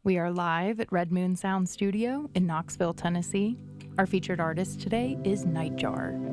We are live at Red Moon Sound Studio in Knoxville, Tennessee. Our featured artist today is Nightjar.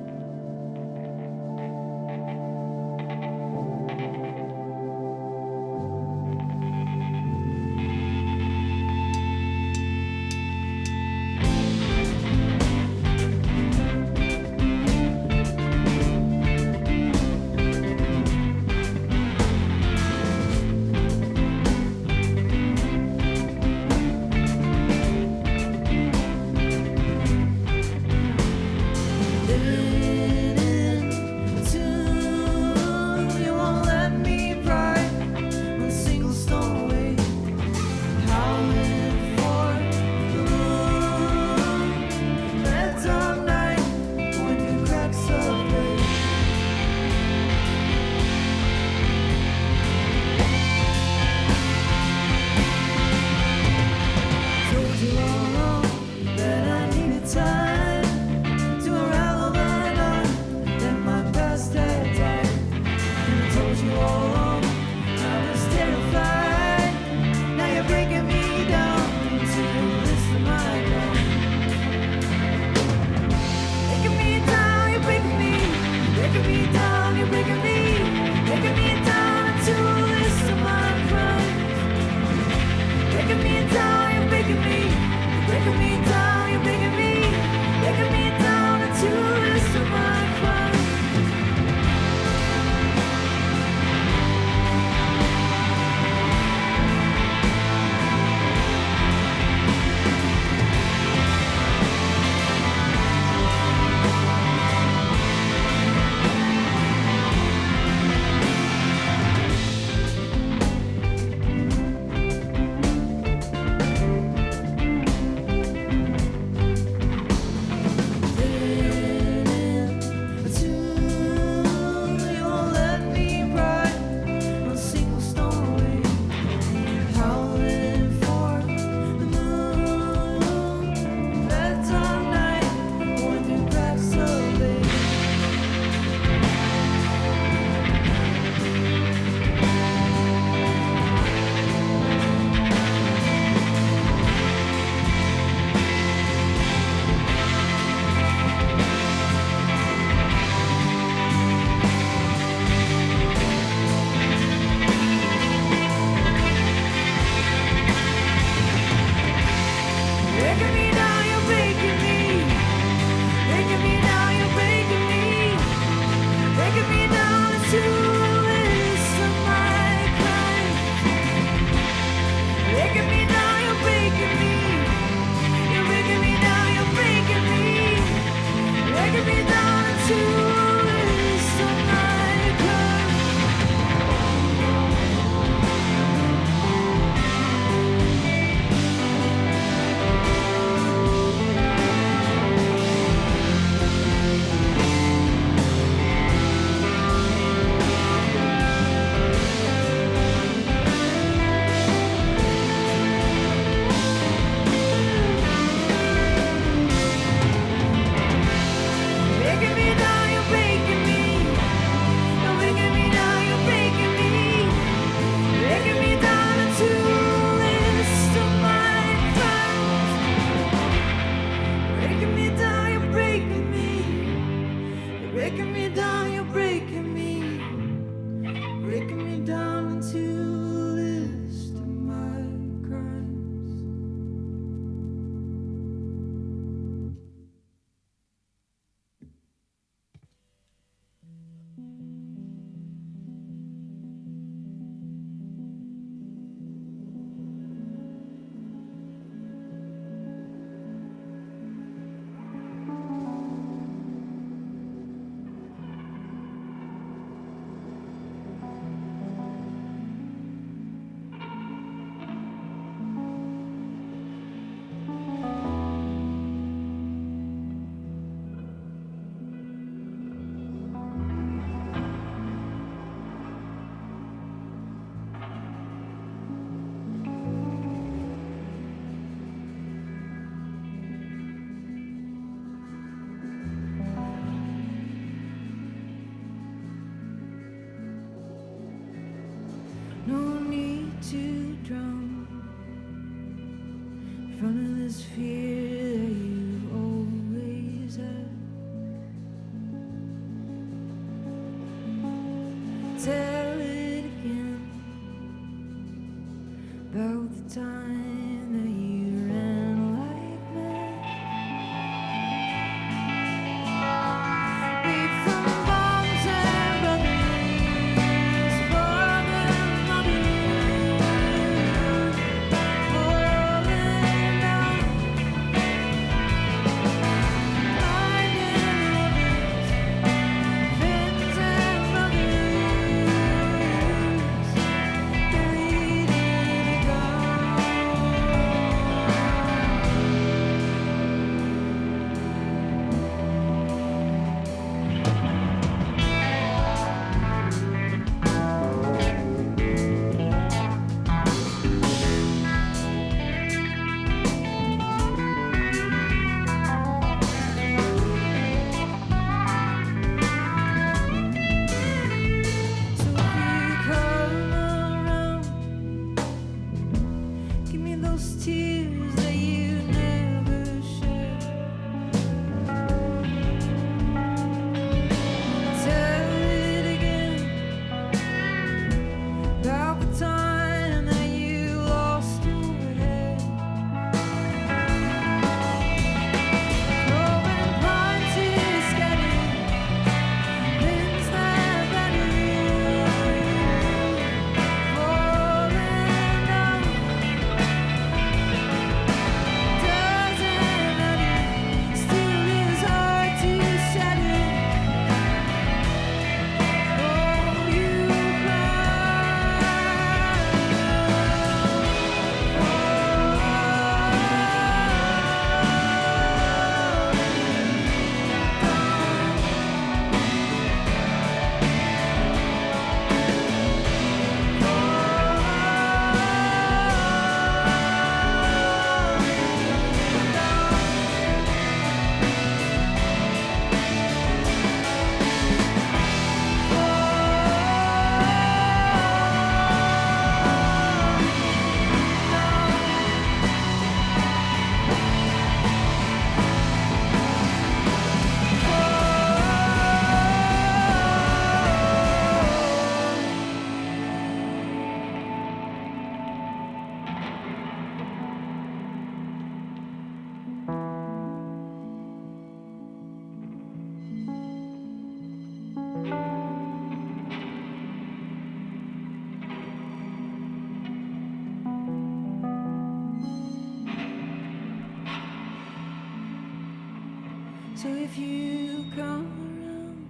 So if you come around,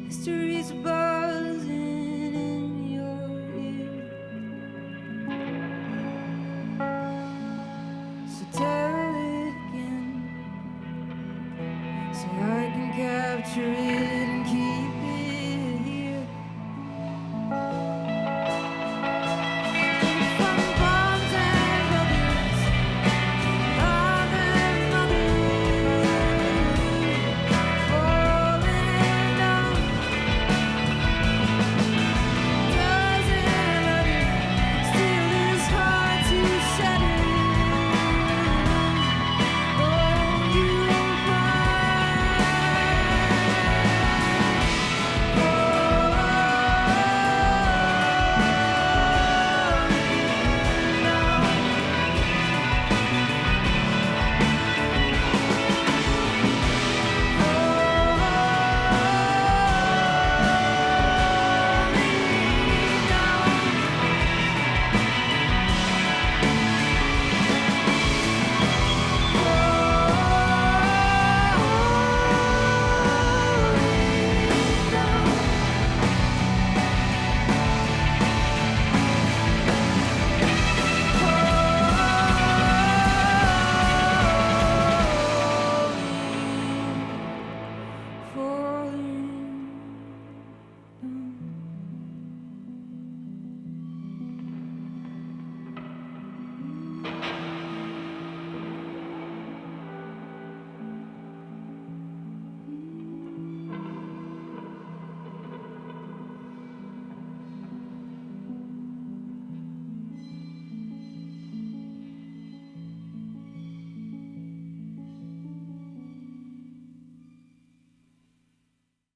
history's buzzing in your ear. So tell it again, so I can capture it and keep it here. From bombs and buildings, father and mother falling down.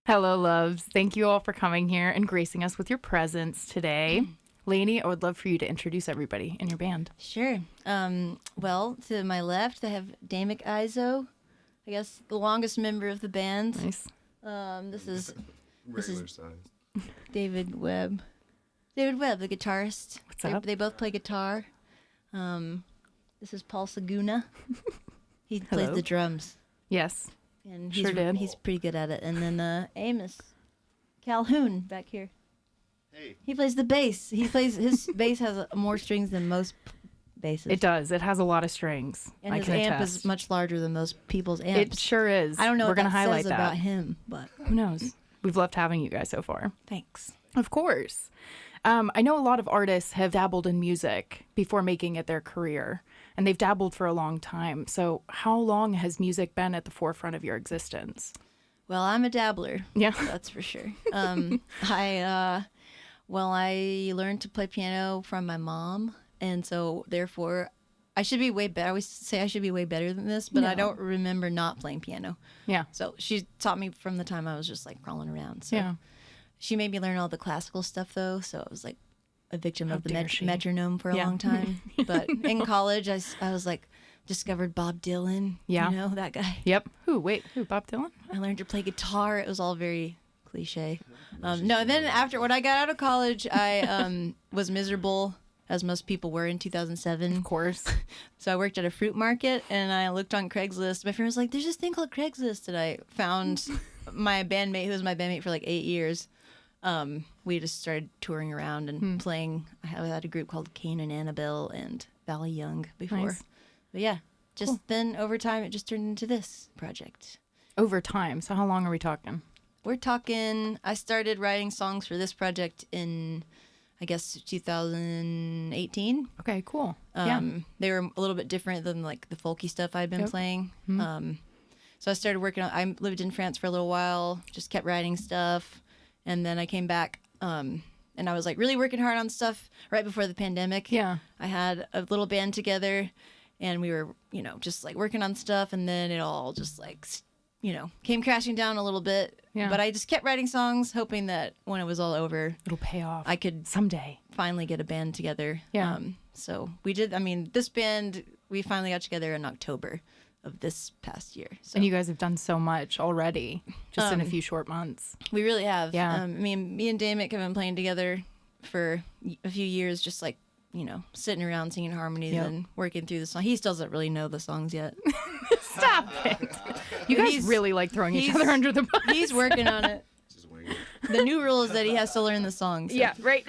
Hello, loves. Thank you all for coming here and gracing us with your presence today. Lanie, I would love for you to introduce everybody in your band. Sure. Well, to my left, I have Damick Izo, I guess the longest member of the band. Nice. This is Regular size. David Webb. David Webb, the guitarist. What's up? They both play guitar. This is Paul Saguna. He plays Hello. the drums. Yes. And Sure did. He's pretty good at it. And then Amos Calhoun back here. Hey. He plays the bass. His bass has more strings than most basses. It does. It has a lot of strings. And I his can amp attest. is much larger than most people's amps. It sure is. I don't know We're what gonna that highlight says that. about him, but Who knows? We've loved having you guys so far. thanks. Of course. I know a lot of artists have dabbled in music before making it their career, and they've dabbled for a long time. So how long has music been at the forefront of your existence? Well, I'm a dabbler. Yeah. That's for sure. I learned to play piano from my mom, and so therefore I should be way better. I always say I should be way better than this, but I No. don't remember not playing piano. Yeah. So she taught me from the time I was just like crawling around. So Yeah. she made me learn all the classical stuff though, so I was like a victim How of the dare she. metronome for a Yeah. long time. But in college, I was like discovered Bob Dylan. Yeah. You know that guy. Yep. Who? Bob Dylan? I learned to play guitar. It was all very cliche. No, then after when I got out of college, I was miserable, as most people were in 2007. Of course. So I worked at a fruit market, and I looked on Craigslist. My friend was like, "There's this thing called Craigslist," and I found my bandmate, who was my bandmate for like 8 years. We just started touring around and playing. I had a group called Cain and Annabelle and Valley Young before. Nice. But yeah, just then over time, it just turned into this project. Over time. So how long are we talking? We're talking, I started writing songs for this project in, I guess, 2018. Okay, cool. They were a little bit different than like the folky stuff I'd been Yep. playing. So I started working on, I lived in France for a little while, just kept writing stuff. And then I came back and I was like really working hard on stuff right before the pandemic. Yeah. I had a little band together and we were, just like working on stuff, and then it all just like, came crashing down a little bit. Yeah. But I just kept writing songs, hoping that when it was all over, It'll pay off. I could someday. finally get a band together. Yeah. So we did. I mean, this band, we finally got together in October of this past year. So And you guys have done so much already, just in a few short months. we really have. Yeah. Me and Damick have been playing together for a few years, just like, sitting around singing harmonies Yep. and working through the song. He still doesn't really know the songs yet. Stop it. You guys He's- really like throwing each he's- other under the bus. He's working on it. Just wing it. The new rule is that he has to learn the songs. So. Yeah, right.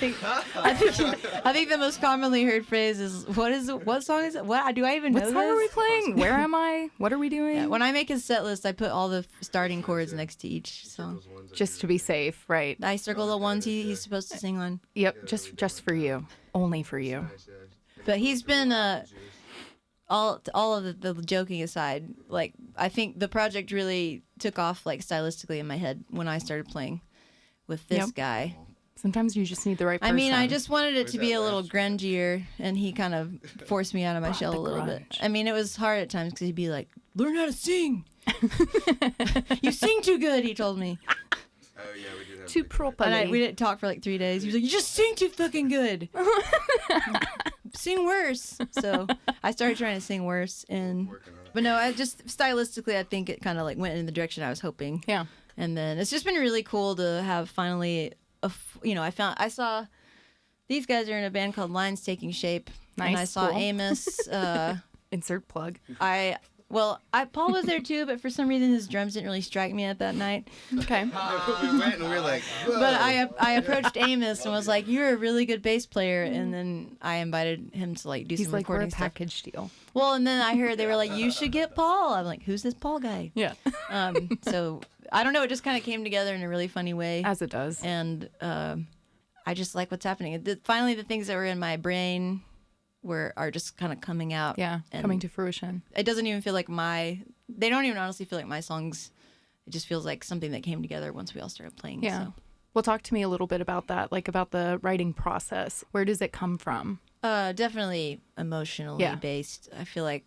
Yeah, I got trouble. I think the most commonly heard phrase is, what song is it? What do I even What know song are we this? playing? Where am I? What are we doing? Yeah, when I make a set list, I put all the starting chords next to each song. Those ones that Just do to be safe, right? I circle the ones he's supposed to sing on. Yep, just for you. Only for you. nice, yeah. But he's been all of the joking aside, like I think the project really took off like stylistically in my head when I started playing with this Yep. guy. Sometimes you just need the right person. I mean, I just wanted it Where's to be that a little last track? grungier, and he kind of forced me out of my shell a the little bit. grunge. I mean, it was hard at times because he'd be like, "Learn how to sing. You sing too good," he told me. Oh yeah, we did have too big- properly. We didn't talk for like 3 days. He was like, "You just sing too fucking good. Sing worse." So I started trying to sing worse, and Working on it. but no, I just stylistically, I think it kind of like went in the direction I was hoping. Yeah. And then it's just been really cool to have finally I saw these guys are in a band called Lines Taking Shape, and Nice, I saw cool. Amos. Insert plug. Paul was there too, but for some reason his drums didn't really strike me at that night. Okay. We went and we were like, whoa. But I approached Amos and was like, "You're a really good bass player," and then I invited him to like do He's some like, we're a recording stuff. package deal. Well, and then I heard they were like, "You should get Paul." I'm like, "Who's this Paul guy?" Yeah. So I don't know. It just kind of came together in a really funny way. As it does. And I just like what's happening. Finally, the things that were in my brain are just kind of coming out. Yeah. and Coming to fruition. It doesn't even feel like they don't even honestly feel like my songs. It just feels like something that came together once we all started playing. Yeah. So. Well, talk to me a little bit about that, like about the writing process. Where does it come from? Definitely emotionally Yeah. based. I feel like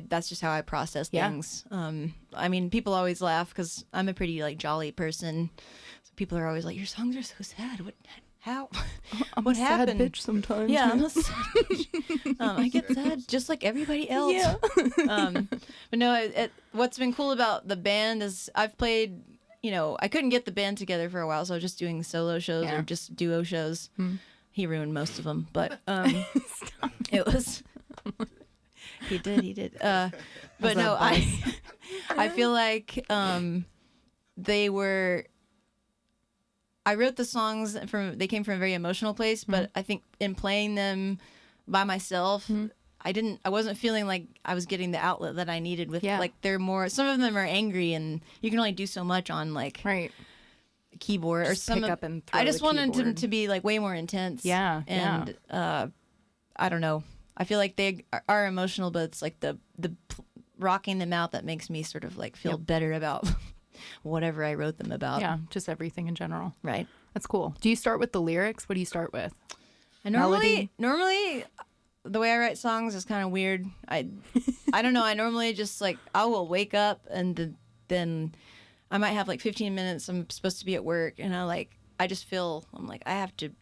that's just how I process Yeah. things. I mean, people always laugh because I'm a pretty like jolly person. So people are always like, "Your songs are so sad. What? How? I'm what a sad happened?" bitch sometimes. Yeah, man. I'm a sad bitch. I get sad just like everybody else. Yeah. But no, what's been cool about the band is I've played. I couldn't get the band together for a while, so I was just doing solo shows Yeah. or just duo shows. He ruined most of them, but it was. He did. But no, I feel like they were. I wrote the songs they came from a very emotional place, but I think in playing them by myself, I wasn't feeling like I was getting the outlet that I needed with like they're more, some of them are angry and you can only do so much on like Right. a keyboard Just or pick up and throw I just the wanted them keyboard. to be like way more intense. Yeah, And I don't know. I feel like they are emotional, but it's like the rocking them out that makes me sort of like feel better about whatever I wrote them about. Yeah, just everything in general. Right. That's cool. Do you start with the lyrics? What do you start with? I Melody? normally the way I write songs is kind of weird. I don't know. I normally just like I will wake up and then I might have like 15 minutes. I'm supposed to be at work and I just feel I'm like I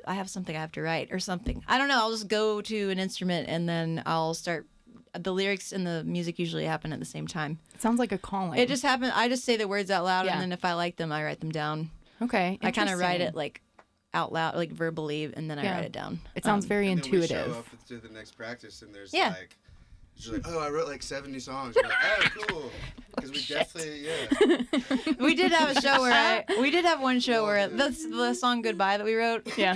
have something I have to write or something. I don't know. I'll just go to an instrument and then I'll start. The lyrics and the music usually happen at the same time. It sounds like a calling. It just happens. I just say the words out loud, Yeah. and then if I like them, I write them down. Okay. I kind of write interesting. it like out loud, like verbally, and then I Yeah. write it down. It sounds very And then we show intuitive. up to the next practice, and there's Yeah. like, she's like, oh, I wrote like 70 songs. We're like, oh, cool. Because we definitely, yeah. We did have a show where we did have one show where that's the song "Goodbye" that we wrote. Yeah.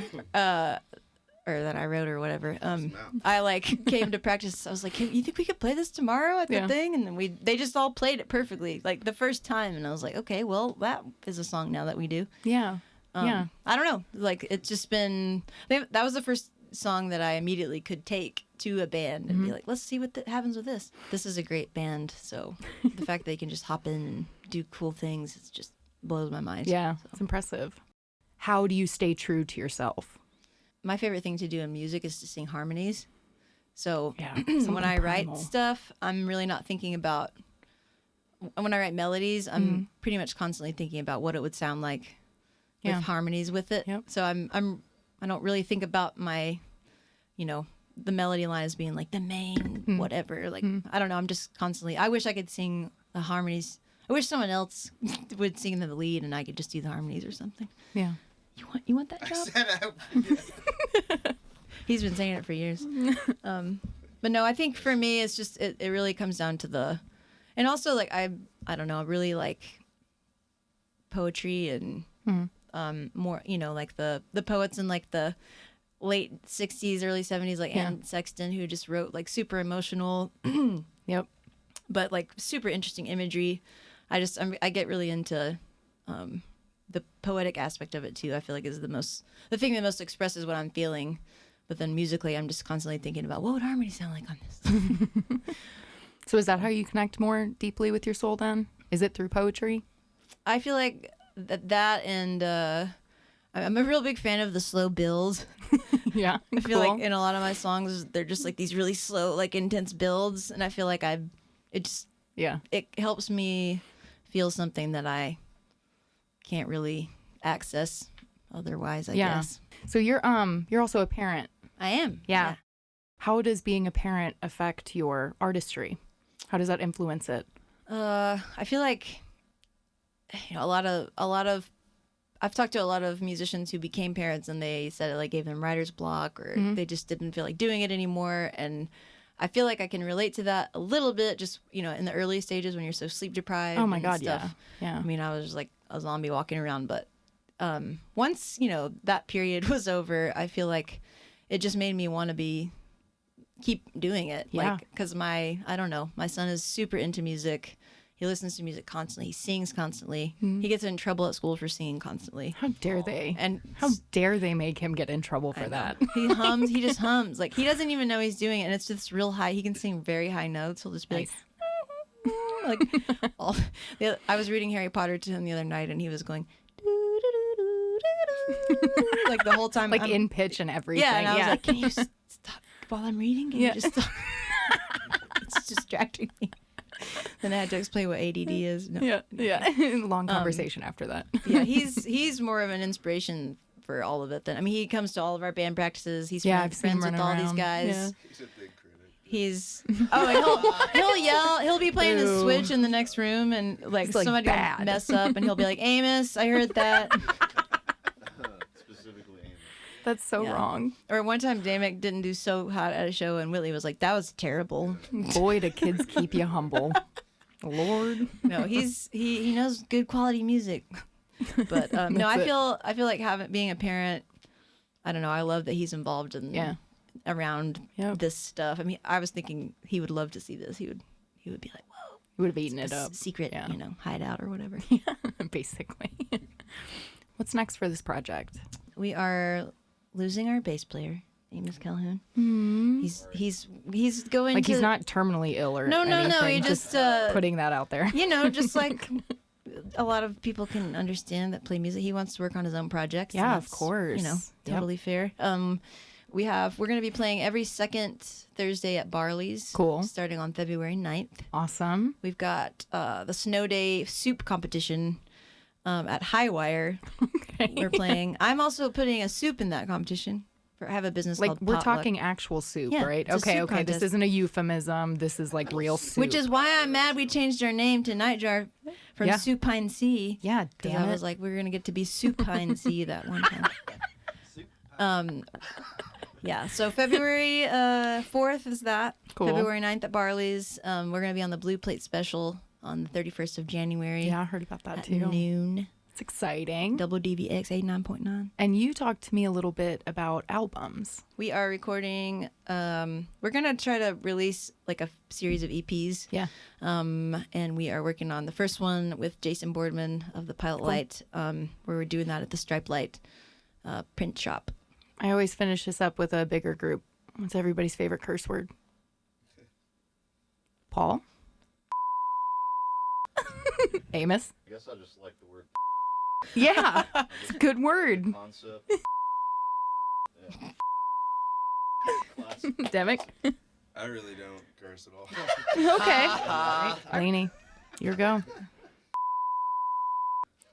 Or that I wrote or whatever. out. I like came to practice. I was like, "You think we could play this tomorrow at the Yeah. thing?" And then they just all played it perfectly, like the first time. And I was like, "Okay, well, that is a song now that we do." Yeah. Yeah. I don't know. Like it's just been that was the first song that I immediately could take to a band and be like, "Let's see what happens with this." This is a great band, so the fact that they can just hop in and do cool things, it just blows my mind. Yeah. It's impressive. How do you stay true to yourself? My favorite thing to do in music is to sing harmonies. So Yeah. when I write primal. stuff, I'm really not thinking about. When I write melodies, I'm pretty much constantly thinking about what it would sound like with Yeah. harmonies with it. Yep. So I don't really think about my, the melody line as being like the main whatever. Like I don't know. I'm just constantly. I wish I could sing the harmonies. I wish someone else would sing the lead and I could just do the harmonies or something. Yeah. You want that I job? said, He's been saying it for years. But no, I think for me, it's just, it really comes down to and also like, I don't know, I really like poetry and more, like the poets in like the late 60s, early 70s, like Yeah. Anne Sexton, who just wrote like super emotional, Yep. but like super interesting imagery. I get really into the poetic aspect of it too. I feel like is the thing that most expresses what I'm feeling. But then musically, I'm just constantly thinking about what would harmony sound like on this. So is that how you connect more deeply with your soul then? Is it through poetry? I feel like that and I'm a real big fan of the slow builds. Yeah. I feel like in a lot of my songs, they're just like these really slow, like intense builds, and I feel like it helps me feel something that I can't really access otherwise, I guess. So you're also a parent. I am. Yeah. How does being a parent affect your artistry? How does that influence it? I feel like a lot of I've talked to a lot of musicians who became parents and they said it like gave them writer's block or they just didn't feel like doing it anymore. And I feel like I can relate to that a little bit, just in the early stages when you're so sleep deprived. Oh my and God, stuff. yeah. I mean, I was just like a zombie walking around, but once that period was over, I feel like it just made me want to keep doing it. Yeah. Like, because my son is super into music. He listens to music constantly. He sings constantly. He gets in trouble at school for singing constantly. How dare they? And How dare they make him get in trouble I for know. that? He hums. He just hums. Like, he doesn't even know he's doing it. And it's just real high. He can sing very high notes. He'll just be Nice. like, I was reading Harry Potter to him the other night and he was going, like the whole time. Like I'm- in pitch and everything. Yeah, and I was like, can you stop while I'm reading? Can you just stop? It's distracting me. Then I had to explain what ADD is. No. Yeah. Long conversation after that. Yeah, he's more of an inspiration for all of it. He comes to all of our band practices. He's I've seen him friends with running all these around. guys. Yeah. He's a big critic. He's and he'll yell. He'll be playing his Boo. Switch in the next room, and like It's, like, somebody bad. will mess up, and he'll be like, "Amos, I heard that." Specifically Amy. That's so Yeah. wrong. Or one time, Damick didn't do so hot at a show, and Whitley was like, "That was terrible." Boy, do kids keep you humble. Lord. No, he knows good quality music. But no, I That's it. feel like being a parent. I don't know. I love that he's involved in around Yep. this stuff. I mean, I was thinking he would love to see this. He would be like, "Whoa, You would have eaten it a up. secret, Yeah. hideout or whatever." Basically. What's next for this project? We are losing our bass player, Amos Calhoun. He's going Like to he's not terminally ill or No. anything, He just putting that out there. just like a lot of people can understand that play music. He wants to work on his own projects. Yeah, and of that's, course. Yep. totally fair. We're going to be playing every second Thursday at Barley's. Cool. Starting on February 9th. Awesome. We've got the Snow Day soup competition at Highwire. Okay. We're playing. I'm also putting a soup in that competition. I have a business Like called we're Potluck, talking actual soup, Yeah, right? it's a Okay, soup okay. This contest. isn't a euphemism. This is like real soup. which is why I'm mad we changed our name to Nightjar from Yeah. Supine Sea. yeah, Because damn I it. was like, we're gonna get to be Supine Sea that one time. Yeah. So February 4th is that. Cool. February 9th at Barley's. We're gonna be on the Blue Plate Special on the 31st of January. Yeah, I heard about that at too. noon. It's exciting. WDVX 89.9. And you talked to me a little bit about albums. We are recording. We're gonna try to release like a series of EPs. Yeah. And we are working on the first one with Jason Boardman of the Pilot Light. Where we're doing that at the Stripe Light print shop. I always finish this up with a bigger group. What's everybody's favorite curse word? Paul? Amos? I guess I just like the word Yeah, it's a good word. concept. Yeah. Classic. Demick? I really don't curse at all. Okay. Lanie, your go.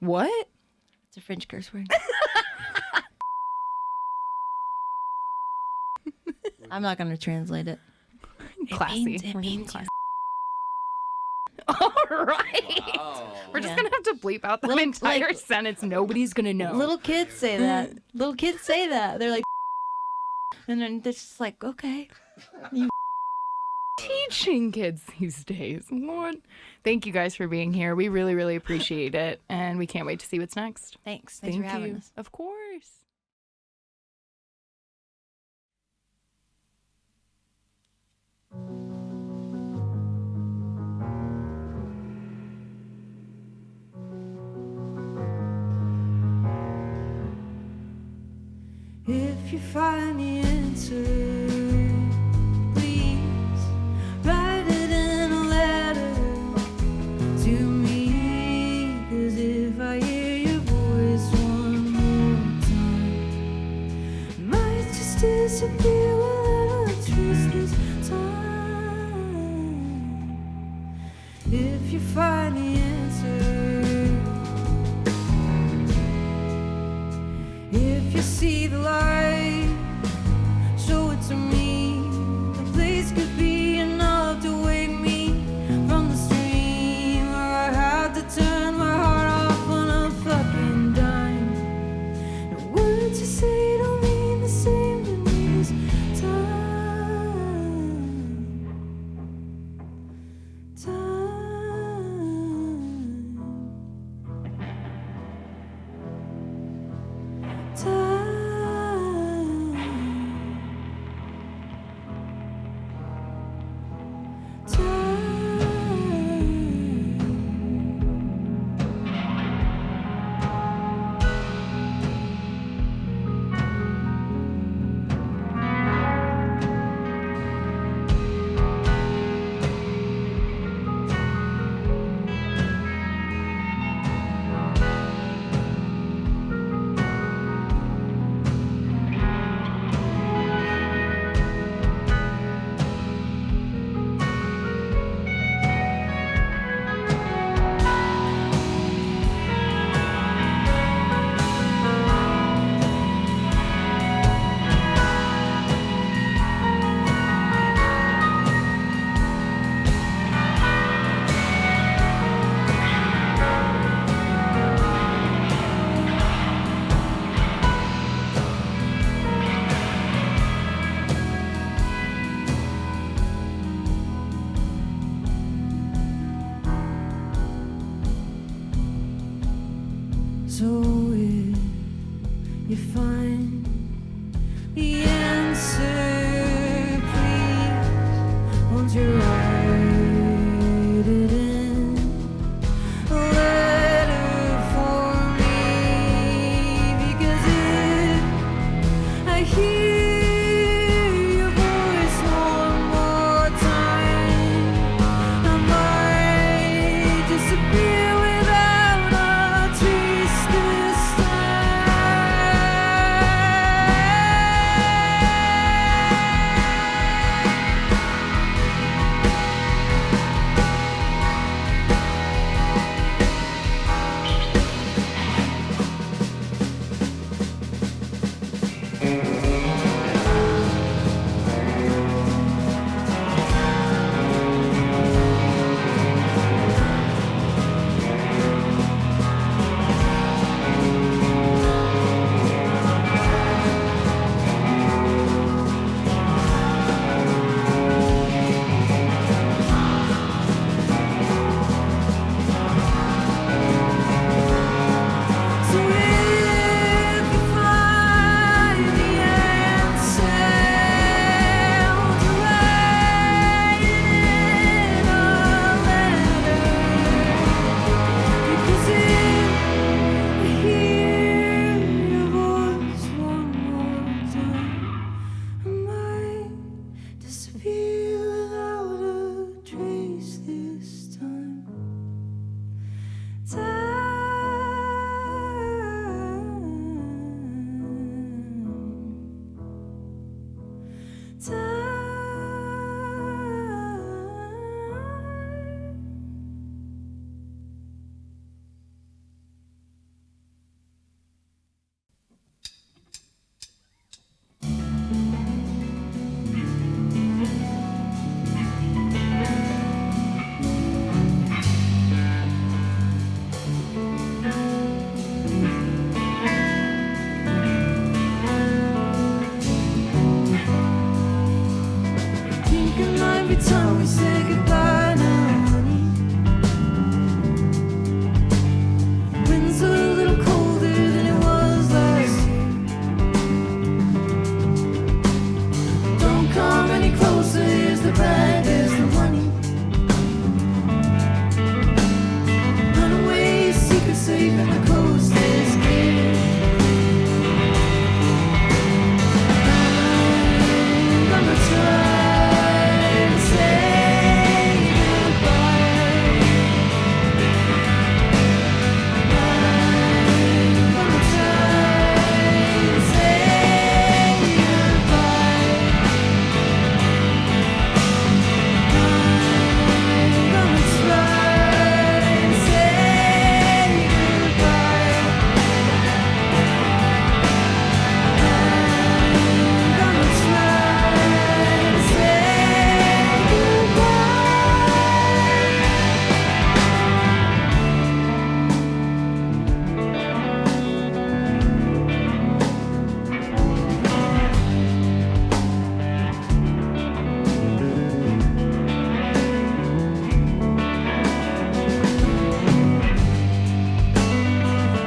What? It's a French curse word. I'm not gonna translate it. Classy. It We're means classy. All right. Wow. We're just Yeah. gonna have to bleep out the Little- entire like- sentence. Nobody's gonna know. Little kids say that. Little kids say that. They're like, and then they're just like, okay. Teaching kids these days. Lord. Thank you guys for being here. We really, really appreciate it. And we can't wait to see what's next. Thanks Thank for having you. us. Of course. If you find the answer, please write it in a letter to me. 'Cause if I hear your voice one more time, I might just disappear without a trace this time. If you find the answer, if you see the light, show it to me. The place could be enough to wake me from the stream where I had to turn my heart off on a fucking dime. The words you say don't mean the same to me this time. answer, please. Won't you write it in a letter for me? Because if I hear your voice one more time, I might disappear without a trace this So if you find the answer, won't you write it in a letter? Because if I hear your voice one more time, I might disappear without a trace this time. Think it might be time we say goodbye now, honey. Wind's a little colder than it was last year. Don't come any closer, here's the bag, there's the money. Run away, secret safe, and the coast is clear. I'm gonna try to say goodbye. I'm gonna try to say goodbye. I'm gonna try to say goodbye. I'm gonna try to say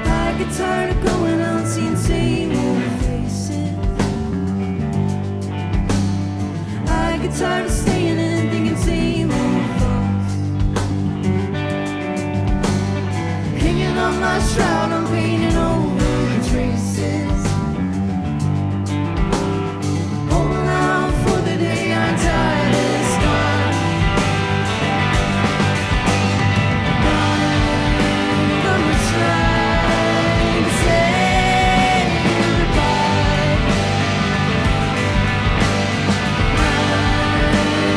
I get tired of going out seeing same old faces. I get tired of staying in thinking same old thoughts. Hanging on my shroud, I'm painting over the traces. Holding out for the day I'm tired is gone. I'm gonna try to say goodbye. I'm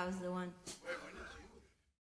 That was the one.